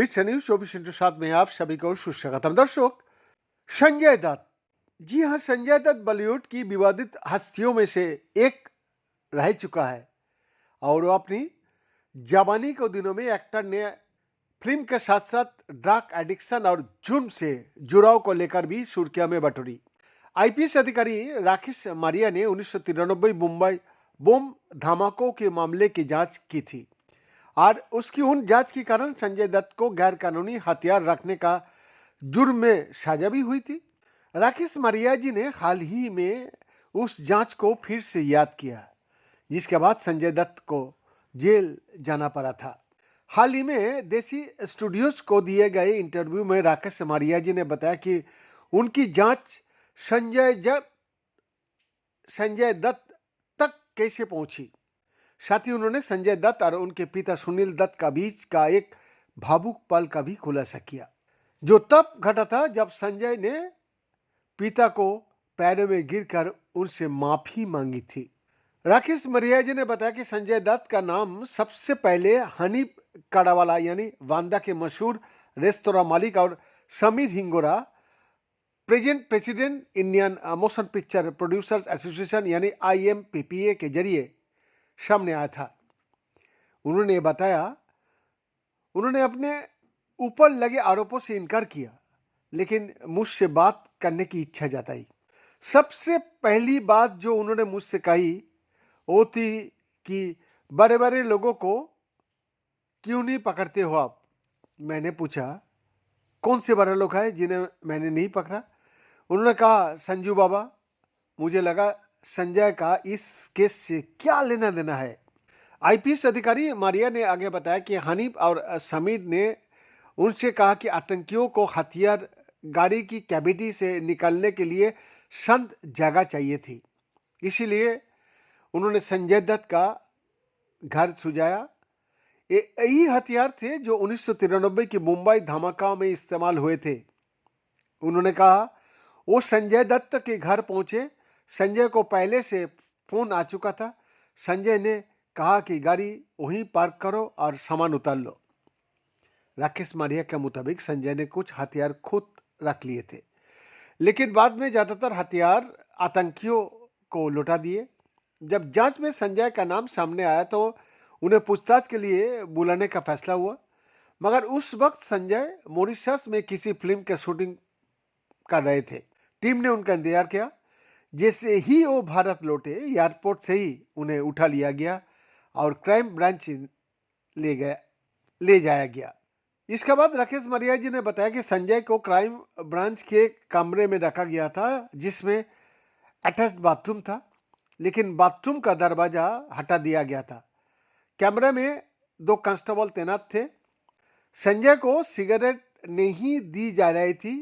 With news 24/7 में आप सभी को सुस्वागतम। दर्शक, संजय दत्त, जी हाँ, संजय दत्त बॉलीवुड की विवादित हस्तियों में से एक रह चुका है और वो अपनी जवानी के दिनों में एक्टर ने फिल्म के साथ साथ ड्रग एडिक्शन और जुर्म से जुड़ाव को लेकर भी सुर्खियों में बटोरी। आईपीएस अधिकारी राकेश मारिया ने 1993 मुंबई बम धमाकों के मामले की जांच की थी और उसकी उन जांच के कारण संजय दत्त को गैर कानूनी हथियार रखने का जुर्म में सजा भी हुई थी। राकेश मारिया जी ने हाल ही में उस जांच को फिर से याद किया, जिसके बाद संजय दत्त को जेल जाना पड़ा था। हाल ही में देसी स्टूडियोज को दिए गए इंटरव्यू में राकेश मारिया जी ने बताया कि उनकी जांच संजय दत्त तक कैसे पहुंची। साथ ही उन्होंने संजय दत्त और उनके पिता सुनील दत्त का बीच का एक भावुक पल का भी खुलासा किया, जो तब घटा था जब संजय ने पिता को पैरों में गिरकर उनसे माफी मांगी थी। राकेश मारिया जी ने बताया कि संजय दत्त का नाम सबसे पहले हनीफ काड़ावाला यानी वांदा के मशहूर रेस्तोरां मालिक और Sameer Hingora, president Indian motion picture producers association यानी IMPPA के जरिए सामने आया था। उन्होंने बताया, उन्होंने अपने ऊपर लगे आरोपों से इनकार किया, लेकिन मुझसे बात करने की इच्छा जताई। सबसे पहली बात जो उन्होंने मुझसे कही वो थी कि बड़े बड़े लोगों को क्यों नहीं पकड़ते हो आप। मैंने पूछा, कौन से बड़े लोग हैं जिन्हें मैंने नहीं पकड़ा। उन्होंने कहा, संजू बाबा। मुझे लगा संजय का इस केस से क्या लेना देना है। आईपीएस अधिकारी मारिया ने आगे बताया कि हनीफ और समीर ने उनसे कहा कि आतंकियों को हथियार गाड़ी की कैविटी से निकालने के लिए शांत जगह चाहिए थी, इसीलिए उन्होंने संजय दत्त का घर सुझाया। यही हथियार थे जो 1993 की मुंबई धमाका में इस्तेमाल हुए थे। उन्होंने कहा, वो संजय दत्त के घर पहुंचे। संजय को पहले से फोन आ चुका था। संजय ने कहा कि गाड़ी वहीं पार्क करो और सामान उतार लो। राकेश मारिया के मुताबिक संजय ने कुछ हथियार खुद रख लिए थे, लेकिन बाद में ज्यादातर हथियार आतंकियों को लौटा दिए। जब जांच में संजय का नाम सामने आया तो उन्हें पूछताछ के लिए बुलाने का फैसला हुआ, मगर उस वक्त संजय मॉरिशस में किसी फिल्म के शूटिंग कर रहे थे। टीम ने उनका इंतजार किया। जैसे ही वो भारत लौटे, एयरपोर्ट से ही उन्हें उठा लिया गया और क्राइम ब्रांच ले जाया गया। इसके बाद राकेश मारिया जी ने बताया कि संजय को क्राइम ब्रांच के कमरे में रखा गया था, जिसमें अटैच्ड बाथरूम था, लेकिन बाथरूम का दरवाजा हटा दिया गया था। कैमरे में 2 कांस्टेबल तैनात थे। संजय को सिगरेट नहीं दी जा रही थी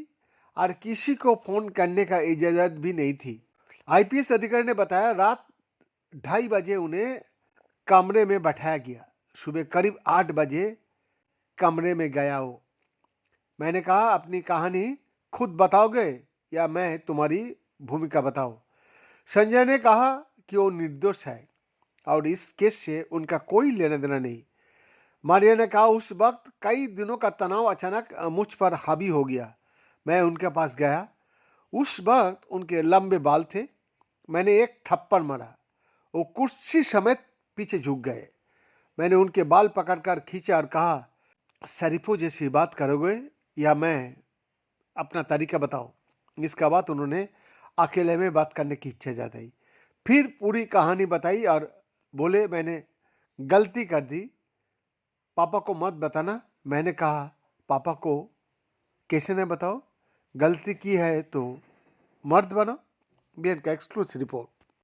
और किसी को फोन करने का इजाजत भी नहीं थी। आईपीएस अधिकारी ने बताया, रात 2:30 बजे उन्हें कमरे में बैठाया गया। सुबह करीब 8 बजे कमरे में गया हो। मैंने कहा, अपनी कहानी खुद बताओगे या मैं तुम्हारी भूमिका बताऊं। संजय ने कहा कि वो निर्दोष है और इस केस से उनका कोई लेना देना नहीं। मारिया ने कहा, उस वक्त कई दिनों का तनाव अचानक मुझ पर हावी हो गया। मैं उनके पास गया। उस वक्त उनके लंबे बाल थे। मैंने एक थप्पड़ मारा। वो कुर्सी समेत पीछे झुक गए। मैंने उनके बाल पकड़कर खींचा और कहा, शरीफों जैसी बात करोगे या मैं अपना तरीका बताओ। इसके बाद उन्होंने अकेले में बात करने की इच्छा जताई, फिर पूरी कहानी बताई और बोले, मैंने गलती कर दी, पापा को मत बताना। मैंने कहा, पापा को कैसे न बताओ, गलती की है तो मर्द बनो। BN का एक्सक्लूसिव रिपोर्ट।